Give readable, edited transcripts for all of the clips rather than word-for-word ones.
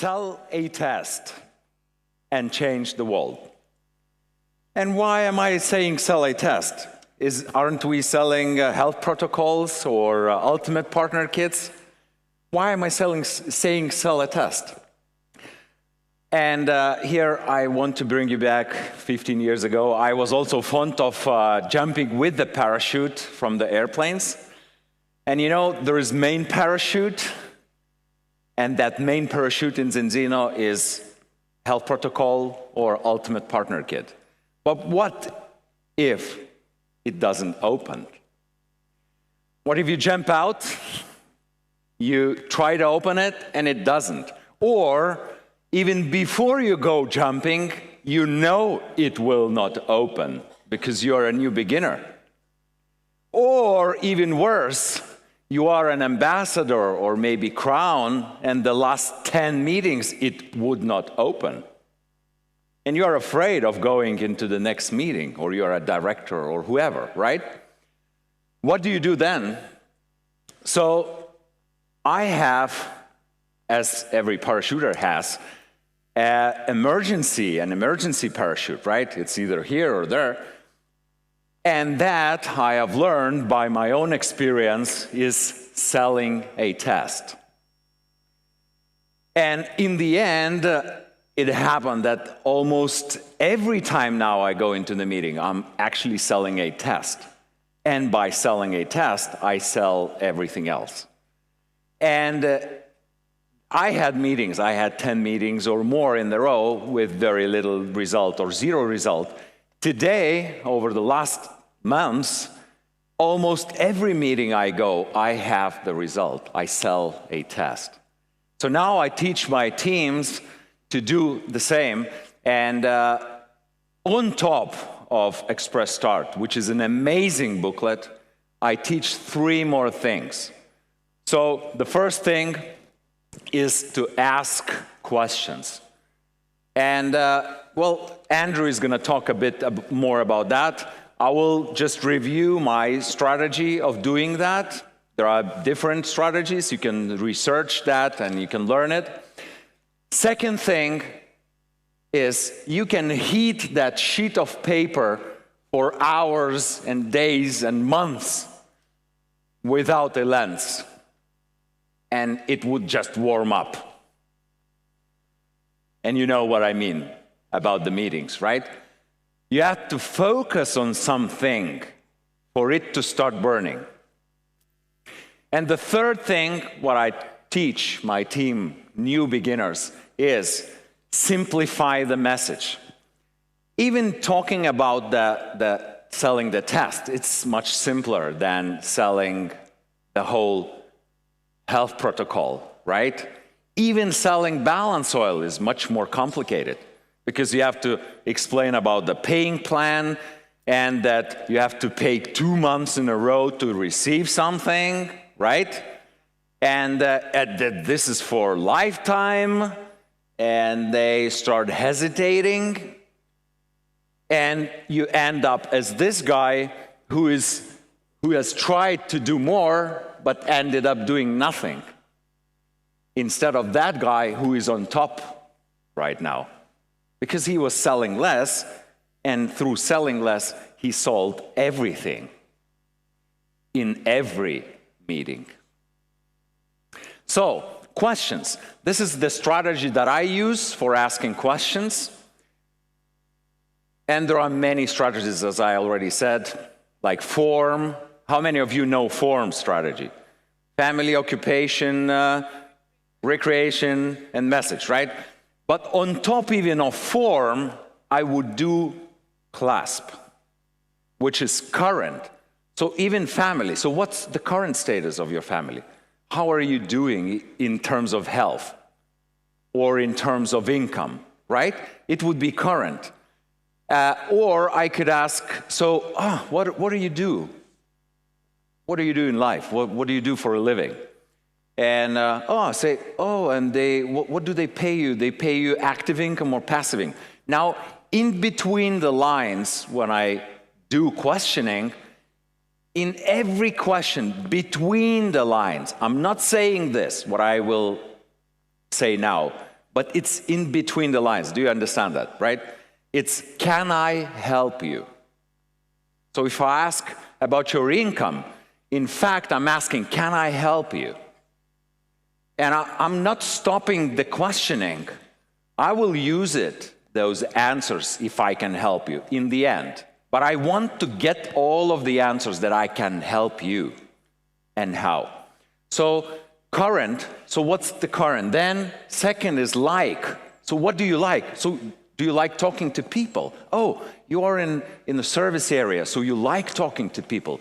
sell a test and change the world. And why am I saying sell a test? Aren't we selling health protocols or ultimate partner kits? Why am I saying sell a test? And here I want to bring you back 15 years ago. I was also fond of jumping with the parachute from the airplanes. And you know, there is main parachute, and that main parachute in Zinzino is health protocol or ultimate partner kit. But what if it doesn't open? What if you jump out, you try to open it, and it doesn't? Or even before you go jumping, you know it will not open because you're a new beginner. Or even worse, you are an ambassador or maybe crown, and the last 10 meetings, it would not open. And you're afraid of going into the next meeting, or you're a director or whoever, right? What do you do then? So I have, as every parachuter has, an emergency parachute, right? It's either here or there. And that, I have learned by my own experience, is selling a test. And in the end, it happened that almost every time now I go into the meeting, I'm actually selling a test. And by selling a test, I sell everything else. And I had meetings, I had 10 meetings or more in a row with very little result or zero result. Today, over the last months, almost every meeting I go, I have the result. I sell a test. So now I teach my teams to do the same. And on top of Express Start, which is an amazing booklet, I teach 3 more things. So the first thing is to ask questions. And well, Andrew is going to talk a bit more about that. I will just review my strategy of doing that. There are different strategies. You can research that and you can learn it. Second thing is you can heat that sheet of paper for hours and days and months without a lens, and it would just warm up. And you know what I mean about the meetings, right? You have to focus on something for it to start burning. And the third thing, what I teach my team, new beginners, is simplify the message. Even talking about the selling the test, it's much simpler than selling the whole health protocol, right? Even selling balance oil is much more complicated because you have to explain about the paying plan and that you have to pay 2 months in a row to receive something, right? And that this is for lifetime, and they start hesitating, and you end up as this guy who has tried to do more but ended up doing nothing, instead of that guy who is on top right now, because he was selling less, and through selling less, he sold everything in every meeting. So, questions. This is the strategy that I use for asking questions. And there are many strategies, as I already said, like form. How many of you know form strategy? Family, occupation, recreation, and message, right? But on top even of form, I would do clasp, which is current. So even family. So what's the current status of your family? How are you doing in terms of health or in terms of income, right? It would be current. Or I could ask, so what do you do? What do you do in life? What do you do for a living? And what do they pay you? They pay you active income or passive income. Now, in between the lines, when I do questioning, in every question, between the lines, I'm not saying this, what I will say now, but it's in between the lines. Do you understand that, right? It's, can I help you? So if I ask about your income, in fact, I'm asking, can I help you? And I'm not stopping the questioning. I will use it, those answers, if I can help you in the end. But I want to get all of the answers that I can help you and how. So current, so what's the current? Then second is like. So what do you like? So do you like talking to people? Oh, you are in the service area, so you like talking to people.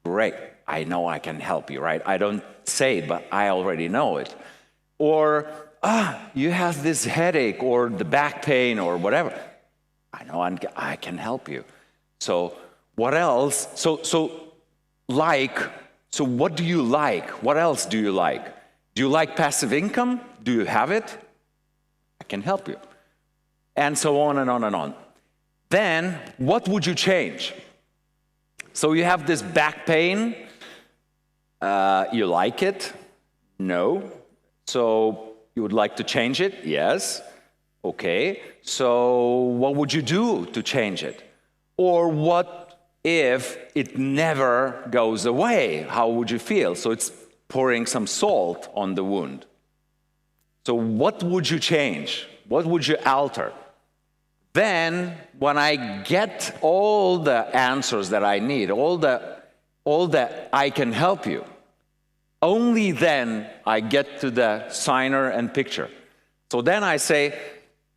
Great, I know I can help you, right? I don't say it, but I already know it. Or, you have this headache or the back pain or whatever. I know I can help you. So what else? So like, so what do you like? What else do you like? Do you like passive income? Do you have it? I can help you. And so on and on and on. Then, what would you change? So you have this back pain. You like it? No. So you would like to change it? Yes. Okay. So what would you do to change it? Or what if it never goes away? How would you feel? So it's pouring some salt on the wound. So what would you change? What would you alter? Then, when I get all the answers that I need, all that I can help you, only then I get to the signer and picture. So then I say,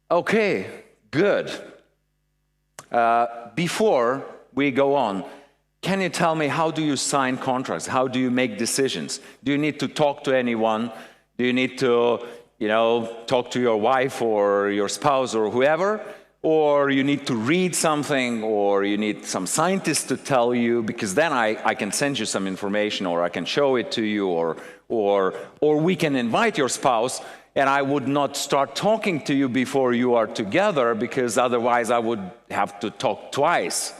okay, good. Before we go on, can you tell me, how do you sign contracts? How do you make decisions? Do you need to talk to anyone? Do you need to, talk to your wife or your spouse or whoever? Or you need to read something, or you need some scientist to tell you, because then I can send you some information, or I can show it to you, or we can invite your spouse, and I would not start talking to you before you are together, because otherwise I would have to talk twice.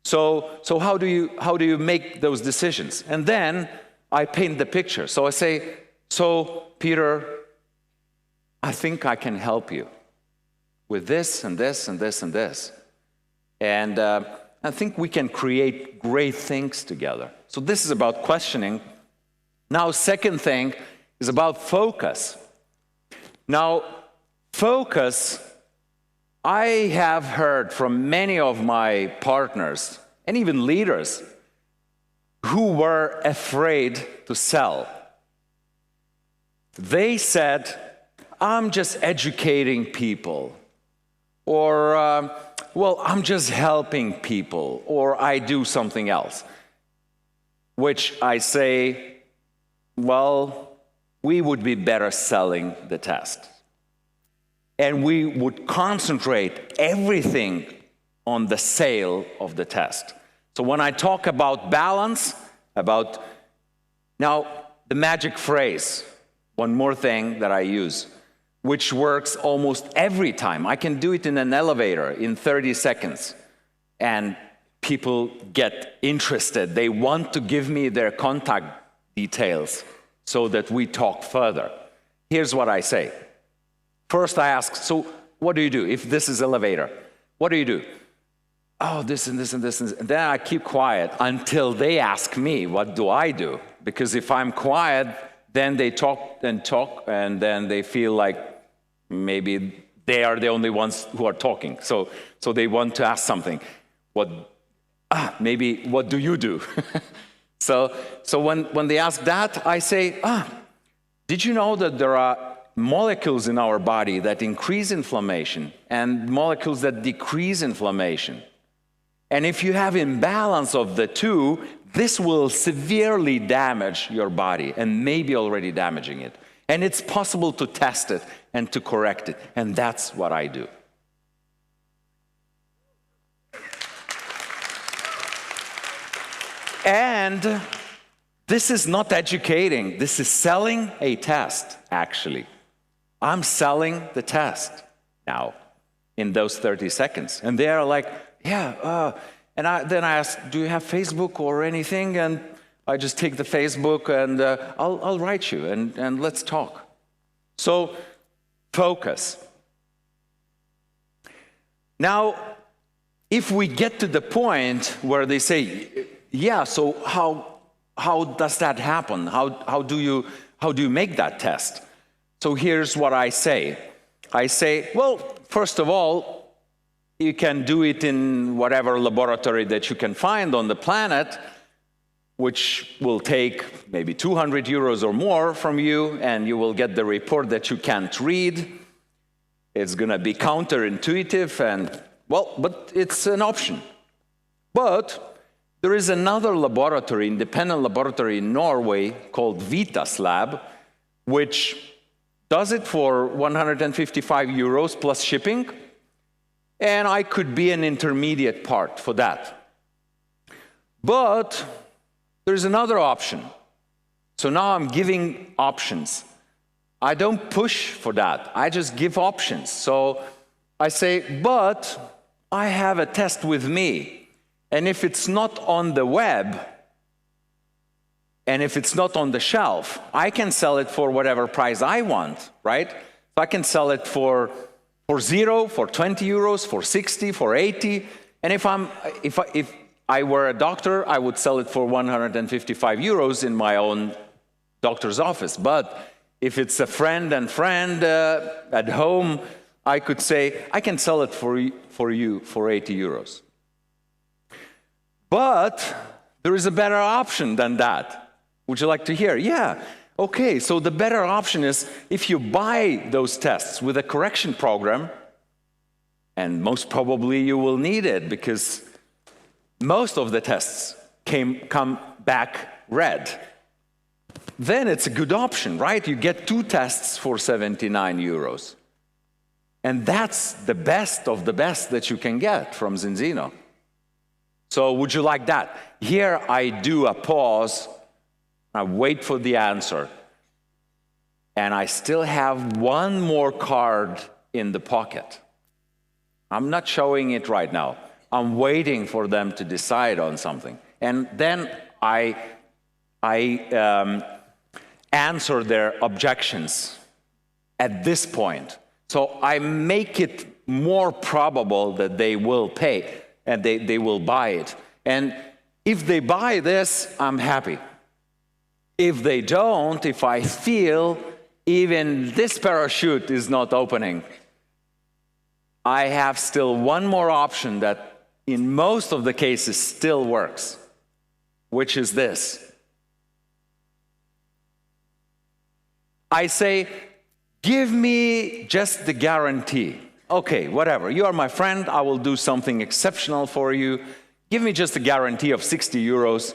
So how do you make those decisions? And then I paint the picture. So I say, so Peter, I think I can help you with this and this and this and this. And I think we can create great things together. So this is about questioning. Now, second thing is about focus. Now, focus, I have heard from many of my partners and even leaders who were afraid to sell. They said, I'm just educating people. Or, well, I'm just helping people, or I do something else. Which I say, well, we would be better selling the test. And we would concentrate everything on the sale of the test. So when I talk about balance, now the magic phrase, one more thing that I use, which works almost every time. I can do it in an elevator in 30 seconds. And people get interested. They want to give me their contact details so that we talk further. Here's what I say. First I ask, so what do you do? If this is elevator, what do you do? Oh, this and this and this. And then I keep quiet until they ask me, what do I do? Because if I'm quiet, then they talk, and then they feel like maybe they are the only ones who are talking. So they want to ask something. Maybe what do you do? So when they ask that, I say, did you know that there are molecules in our body that increase inflammation and molecules that decrease inflammation? And if you have imbalance of the two, this will severely damage your body and maybe already damaging it. And it's possible to test it and to correct it. And that's what I do. And this is not educating. This is selling a test, actually. I'm selling the test now in those 30 seconds. And they are like, yeah, then I ask, do you have Facebook or anything? And I just take the Facebook and I'll write you and let's talk. So focus. Now, if we get to the point where they say, yeah, so how does that happen? How do you make that test? So here's what I say. I say, well, first of all, you can do it in whatever laboratory that you can find on the planet, which will take maybe 200 euros or more from you, and you will get the report that you can't read. It's going to be counterintuitive, and well, but it's an option. But there is another laboratory, independent laboratory in Norway called Vitas Lab, which does it for 155 euros plus shipping, and I could be an intermediate part for that. But there's another option. So now I'm giving options. I don't push for that. I just give options. So I say, but I have a test with me. And if it's not on the web, and if it's not on the shelf, I can sell it for whatever price I want, right? So I can sell it for 0, for 20 euros, for 60, for 80. And if I were a doctor, I would sell it for 155 euros in my own doctor's office. But if it's a friend and friend at home, I could say, I can sell it for you for 80 euros. But there is a better option than that. Would you like to hear? Yeah. Okay, so the better option is if you buy those tests with a correction program, and most probably you will need it because most of the tests come back red. Then it's a good option, right? You get 2 tests for 79 euros. And that's the best of the best that you can get from Zinzino. So would you like that? Here I do a pause. I wait for the answer. And I still have one more card in the pocket. I'm not showing it right now. I'm waiting for them to decide on something. And then I answer their objections at this point. So I make it more probable that they will pay and they will buy it. And if they buy this, I'm happy. If they don't, if I feel even this parachute is not opening, I have still one more option that in most of the cases still works, which is this. I say, give me just the guarantee. Okay, whatever, you are my friend, I will do something exceptional for you. Give me just a guarantee of 60 euros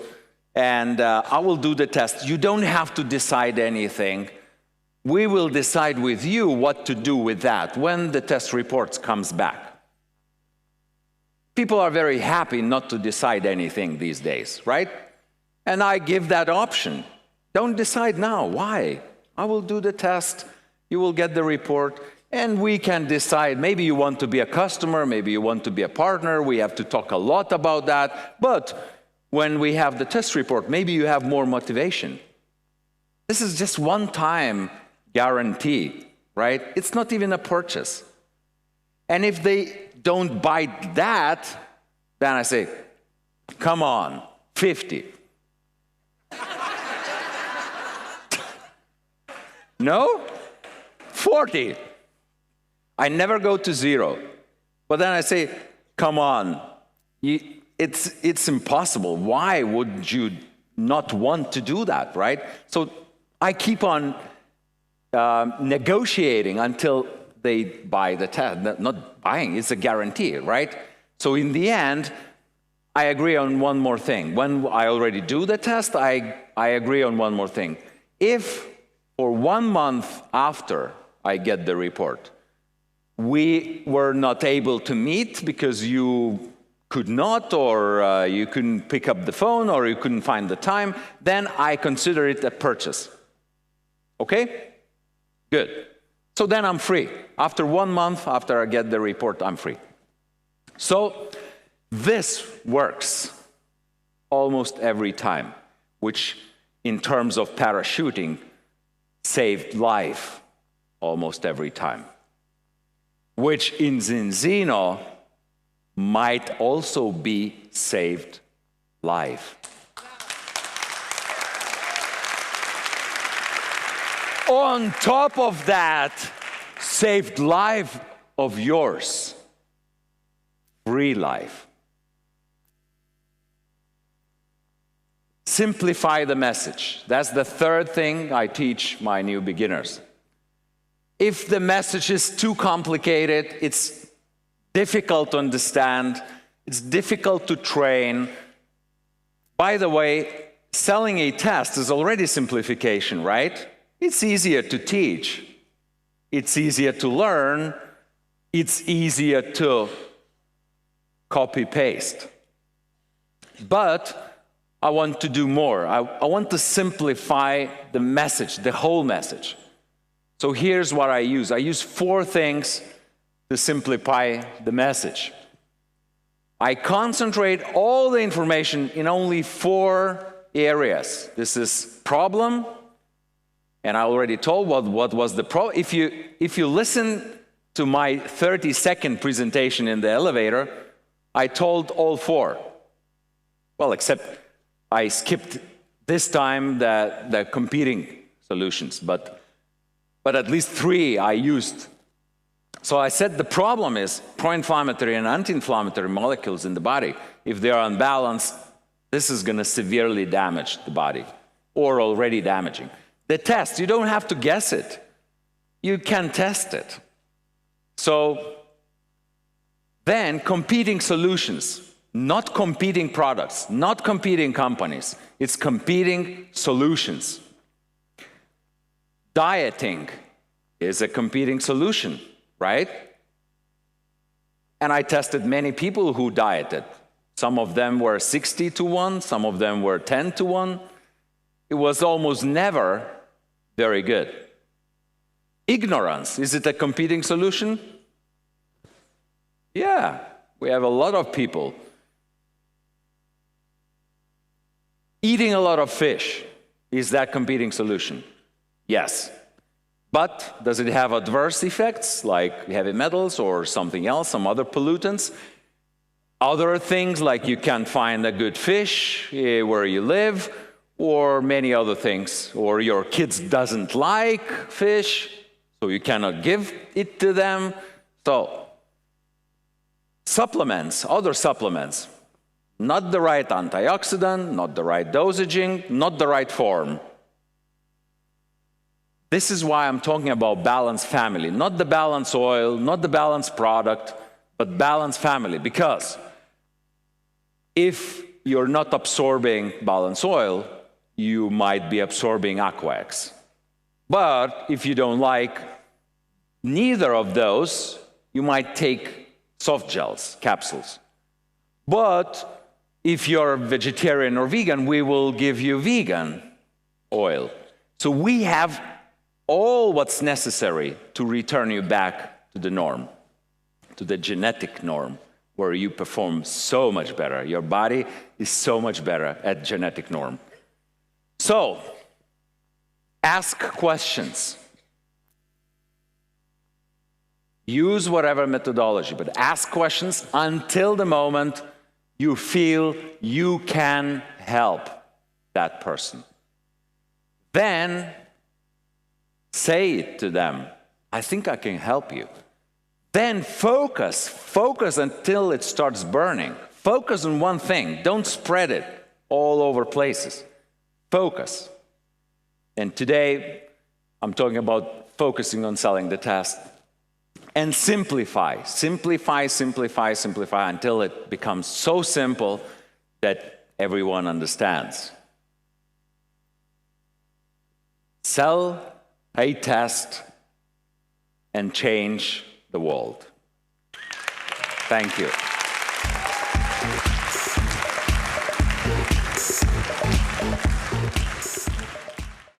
and I will do the test. You don't have to decide anything. We will decide with you what to do with that when the test reports comes back. People are very happy not to decide anything these days, right? And I give that option. Don't decide now. Why? I will do the test. You will get the report. And we can decide, maybe you want to be a customer, maybe you want to be a partner. We have to talk a lot about that. But when we have the test report, maybe you have more motivation. This is just one-time guarantee, right? It's not even a purchase. And if they don't buy that, then I say, come on, 50. No? 40. I never go to 0. But then I say, come on, it's impossible. Why would you not want to do that, right? So I keep on negotiating until they buy the test. Not buying, it's a guarantee, right? So in the end, I agree on one more thing. When I already do the test, I agree on one more thing. If for 1 month after I get the report, we were not able to meet because you could not, or you couldn't pick up the phone, or you couldn't find the time, then I consider it a purchase. Okay? Good. So then I'm free. After 1 month, after I get the report, I'm free. So this works almost every time, which in terms of parachuting saved life almost every time, which in Zinzino might also be saved life. On top of that, saved life of yours, free life. Simplify the message. That's the third thing I teach my new beginners. If the message is too complicated, it's difficult to understand, it's difficult to train. By the way, selling a test is already simplification, right? It's easier to teach. It's easier to learn. It's easier to copy-paste. But I want to do more. I want to simplify the message, the whole message. So here's what I use. I use 4 things to simplify the message. I concentrate all the information in only 4 areas. This is problem, and I already told what was the problem. If you listen to my 30-second presentation in the elevator, I told all 4. Well, except I skipped this time the competing solutions, but at least 3 I used. So I said the problem is pro-inflammatory and anti-inflammatory molecules in the body. If they are unbalanced, this is going to severely damage the body, or already damaging. The test, you don't have to guess it. You can test it. So then competing solutions, not competing products, not competing companies. It's competing solutions. Dieting is a competing solution, right? And I tested many people who dieted. Some of them were 60-1, some of them were 10-1. It was almost never very good. Ignorance, is it a competing solution? Yeah, we have a lot of people. Eating a lot of fish, is that competing solution? Yes. But does it have adverse effects like heavy metals or something else, some other pollutants? Other things like you can't find a good fish where you live, or many other things, or your kids doesn't like fish, so you cannot give it to them. So supplements, other supplements, not the right antioxidant, not the right dosaging, not the right form. This is why I'm talking about balanced family, not the balanced oil, not the balanced product, but balanced family. Because if you're not absorbing balanced oil, you might be absorbing Aquax. But if you don't like neither of those, you might take soft gels, capsules. But if you're vegetarian or vegan, we will give you vegan oil. So we have all what's necessary to return you back to the norm, to the genetic norm, where you perform so much better. Your body is so much better at genetic norm. So, ask questions. Use whatever methodology, but ask questions until the moment you feel you can help that person. Then, say it to them. I think I can help you. Then focus until it starts burning. Focus on one thing. Don't spread it all over places. Focus. And today, I'm talking about focusing on selling the test. And simplify, simplify, simplify, simplify until it becomes so simple that everyone understands. Sell a test and change the world. Thank you.